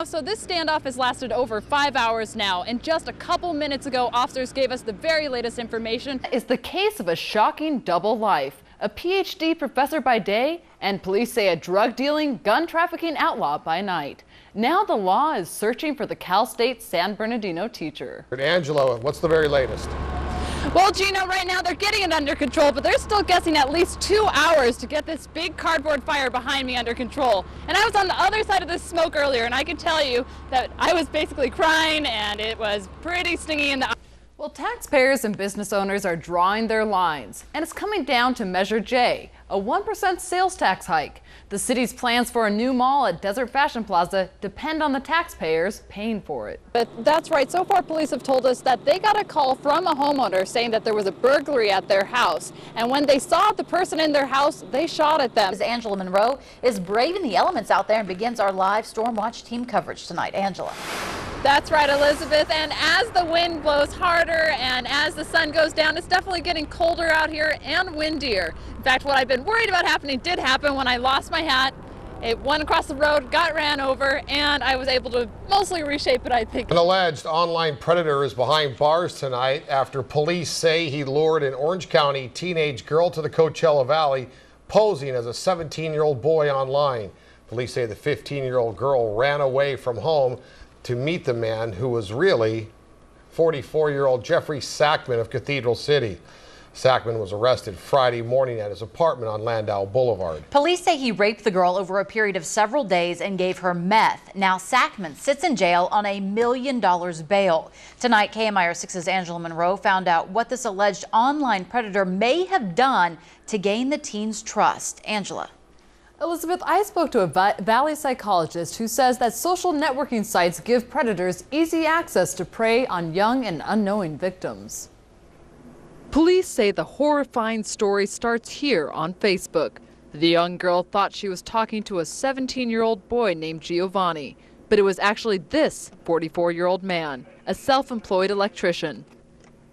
So this standoff has lasted over 5 hours now, and just a couple minutes ago, officers gave us the very latest information. It's the case of a shocking double life. A PhD professor by day, and police say a drug-dealing, gun-trafficking outlaw by night. Now the law is searching for the Cal State San Bernardino teacher. Angela, what's the very latest? Well, Gino, right now they're getting it under control, but they're still guessing at least 2 hours to get this big cardboard fire behind me under control. And I was on the other side of this smoke earlier, and I can tell you that I was basically crying, and it was pretty stingy in the eye. Well, taxpayers and business owners are drawing their lines, and it's coming down to Measure J, a 1% sales tax hike. The city's plans for a new mall at Desert Fashion Plaza depend on the taxpayers paying for it. But that's right. So far, police have told us that they got a call from a homeowner saying that there was a burglary at their house. And when they saw the person in their house, they shot at them. Angela Monroe is braving the elements out there and begins our live Storm Watch team coverage tonight. Angela. That's right, Elizabeth. And as the wind blows harder and as the sun goes down, it's definitely getting colder out here and windier. In fact, what I've been worried about happening did happen when I lost my hat. It went across the road, got ran over, and I was able to mostly reshape it, I think. An alleged online predator is behind bars tonight after police say he lured an Orange County teenage girl to the Coachella Valley, posing as a 17-year-old boy online. Police say the 15-year-old girl ran away from home to meet the man who was really 44-year-old Jeffrey Sackman of Cathedral City. Sackman was arrested Friday morning at his apartment on Landau Boulevard. Police say he raped the girl over a period of several days and gave her meth. Now Sackman sits in jail on $1 million bail. Tonight, KMIR 6's Angela Monroe found out what this alleged online predator may have done to gain the teen's trust. Angela. Elizabeth, I spoke to a Valley psychologist who says that social networking sites give predators easy access to prey on young and unknowing victims. Police say the horrifying story starts here on Facebook. The young girl thought she was talking to a 17-year-old boy named Giovanni, but it was actually this 44-year-old man, a self-employed electrician.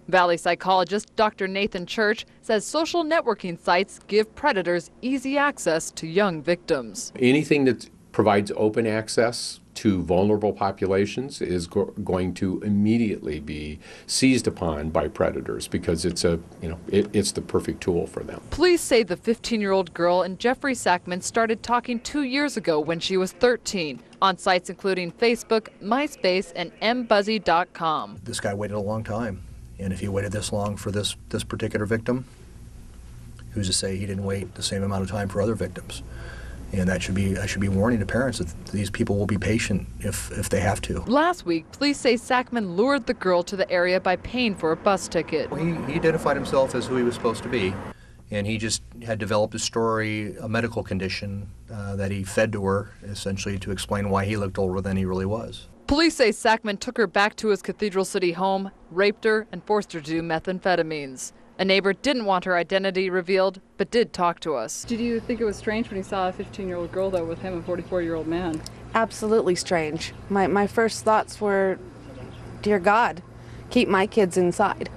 Valley psychologist Dr. Nathan Church says social networking sites give predators easy access to young victims. Anything that provides open access to vulnerable populations is going to immediately be seized upon by predators because it's the perfect tool for them. Police say the 15-year-old girl and Jeffrey Sackman started talking 2 years ago when she was 13 on sites including Facebook, MySpace, and mbuzzy.com. This guy waited a long time. And if he waited this long for this particular victim, who's to say he didn't wait the same amount of time for other victims? And I should be warning to parents that these people will be patient if they have to. Last week, police say Sackman lured the girl to the area by paying for a bus ticket. He identified himself as who he was supposed to be, and he just had developed a story, a medical condition that he fed to her, essentially to explain why he looked older than he really was. Police say Sackman took her back to his Cathedral City home, raped her, and forced her to do methamphetamines. A neighbor didn't want her identity revealed, but did talk to us. Did you think it was strange when you saw a 15-year-old girl, though, with him, a 44-year-old man? Absolutely strange. My first thoughts were, dear God, keep my kids inside.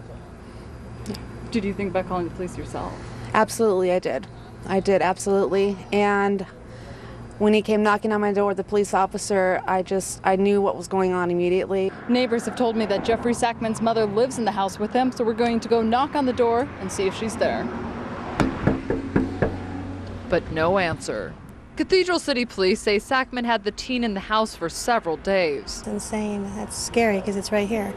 Did you think about calling the police yourself? Absolutely, I did. I did, absolutely. And when he came knocking on my door, the police officer, I knew what was going on immediately. Neighbors have told me that Jeffrey Sackman's mother lives in the house with him, so we're going to go knock on the door and see if she's there. But no answer. Cathedral City police say Sackman had the teen in the house for several days. It's insane. That's scary because it's right here.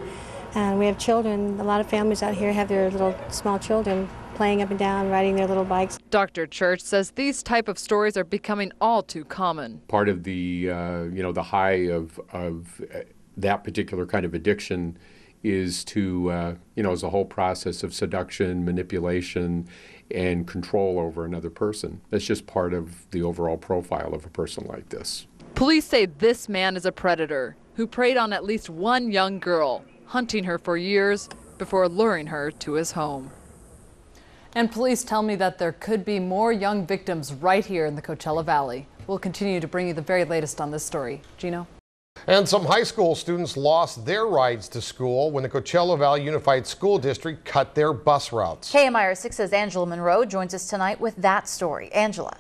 And we have children. A lot of families out here have their little small children playing up and down, riding their little bikes. Dr. Church says these type of stories are becoming all too common. Part of the the high of that particular kind of addiction is to is a whole process of seduction, manipulation, and control over another person. That's just part of the overall profile of a person like this. Police say this man is a predator who preyed on at least one young girl, hunting her for years before luring her to his home. And police tell me that there could be more young victims right here in the Coachella Valley. We'll continue to bring you the very latest on this story. Gino? And some high school students lost their rides to school when the Coachella Valley Unified School District cut their bus routes. KMIR 6's Angela Monroe joins us tonight with that story. Angela.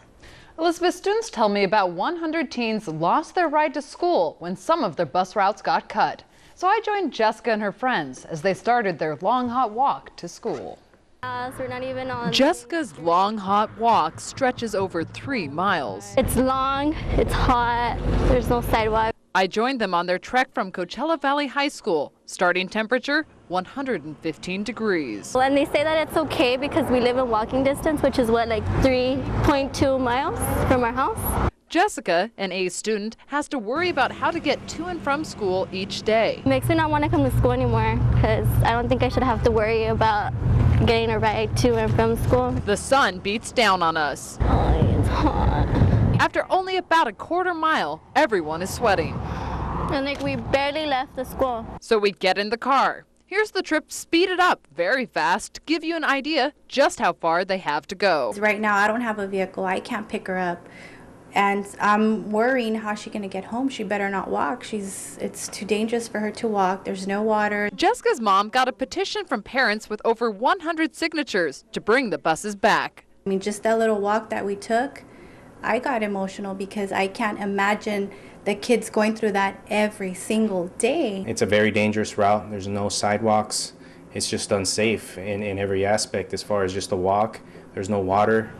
Elizabeth, students tell me about 100 teens lost their ride to school when some of their bus routes got cut. So I joined Jessica and her friends as they started their long, hot walk to school. So we're not even on. Jessica's long, hot walk stretches over 3 miles. It's long, it's hot, there's no sidewalk. I joined them on their trek from Coachella Valley High School. Starting temperature, 115 degrees. And they say that it's okay because we live in walking distance, which is what, like 3.2 miles from our house. Jessica, an A student, has to worry about how to get to and from school each day. It makes me not want to come to school anymore because I don't think I should have to worry about getting a ride to and from school. The sun beats down on us. Oh, it's hot. After only about a quarter mile, everyone is sweating. And like we barely left the school. So we get in the car. Here's the trip speeded up very fast to give you an idea just how far they have to go. Right now I don't have a vehicle. I can't pick her up. And I'm worrying how she's going to get home. She better not walk. It's too dangerous for her to walk. There's no water. Jessica's mom got a petition from parents with over 100 signatures to bring the buses back. I mean, just that little walk that we took, I got emotional because I can't imagine the kids going through that every single day. It's a very dangerous route. There's no sidewalks. It's just unsafe in every aspect as far as just a walk. There's no water.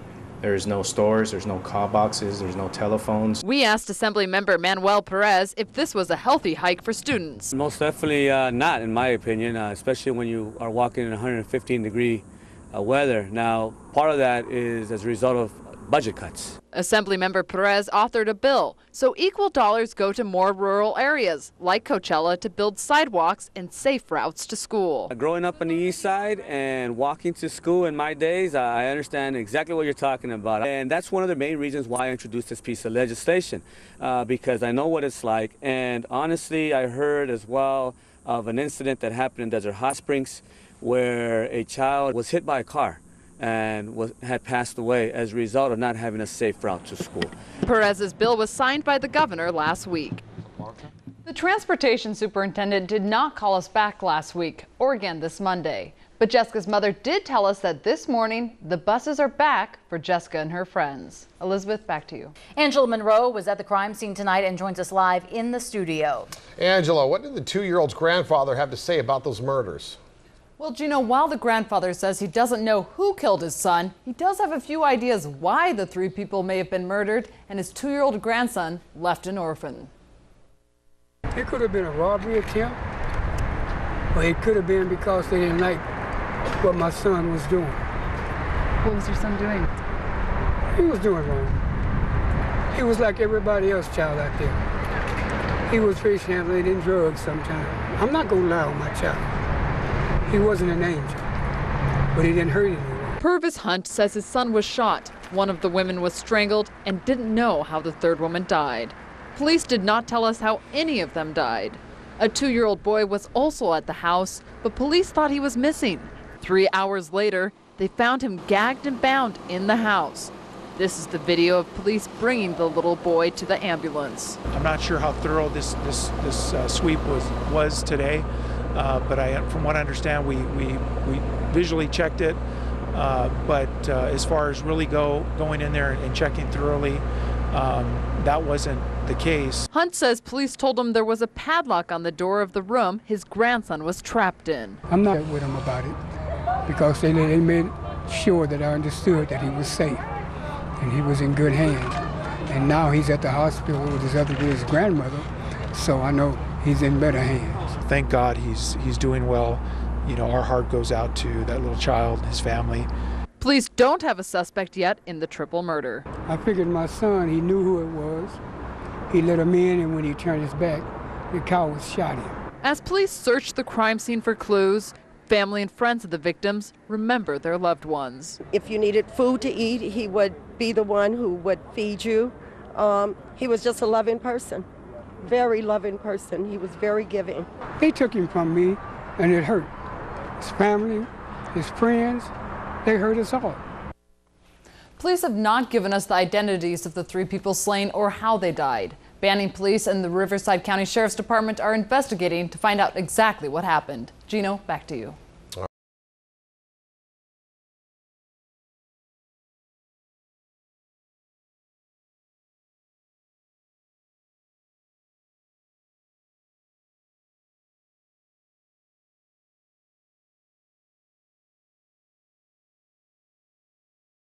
There's no stores, there's no call boxes, there's no telephones. We asked Assembly Member Manuel Perez if this was a healthy hike for students. Most definitely not, in my opinion, especially when you are walking in 115-degree weather. Now, part of that is as a result of budget cuts. Assemblymember Perez authored a bill so equal dollars go to more rural areas like Coachella to build sidewalks and safe routes to school. Growing up on the east side and walking to school in my days, I understand exactly what you're talking about. And that's one of the main reasons why I introduced this piece of legislation, because I know what it's like. And honestly, I heard as well of an incident that happened in Desert Hot Springs where a child was hit by a car and had passed away as a result of not having a safe route to school. Perez's bill was signed by the governor last week. The transportation superintendent did not call us back last week or again this Monday. But Jessica's mother did tell us that this morning the buses are back for Jessica and her friends. Elizabeth, back to you. Angela Monroe was at the crime scene tonight and joins us live in the studio. Angela, what did the 2-year-old's grandfather have to say about those murders? Well, Gino, while the grandfather says he doesn't know who killed his son, he does have a few ideas why the 3 people may have been murdered and his 2-year-old grandson left an orphan. It could have been a robbery attempt, or it could have been because they didn't like what my son was doing. What was your son doing? He was doing wrong. He was like everybody else child out there. He was fish handling and drugs sometimes. I'm not going to lie on my child. He wasn't an angel, but he didn't hurt anyone. Purvis Hunt says his son was shot. One of the women was strangled and didn't know how the 3rd woman died. Police did not tell us how any of them died. A 2-year-old boy was also at the house, but police thought he was missing. 3 hours later, they found him gagged and bound in the house. This is the video of police bringing the little boy to the ambulance. I'm not sure how thorough this sweep was today. But from what I understand, we visually checked it. But as far as really going in there and checking thoroughly, that wasn't the case. Hunt says police told him there was a padlock on the door of the room his grandson was trapped in. I'm not with him about it because they made sure that I understood that he was safe and he was in good hands. And now he's at the hospital with his grandmother, so I know he's in better hands. Thank God he's doing well. You know, our heart goes out to that little child, his family. Police don't have a suspect yet in the triple murder. I figured my son, he knew who it was. He let him in, and when he turned his back, the cowards shot him. As police search the crime scene for clues, family and friends of the victims remember their loved ones. If you needed food to eat, he would be the one who would feed you. He was just a loving person. Very loving person. He was very giving. They took him from me, and it hurt. His family, his friends, they hurt us all. Police have not given us the identities of the 3 people slain or how they died. Banning Police and the Riverside County Sheriff's Department are investigating to find out exactly what happened. Gino, back to you.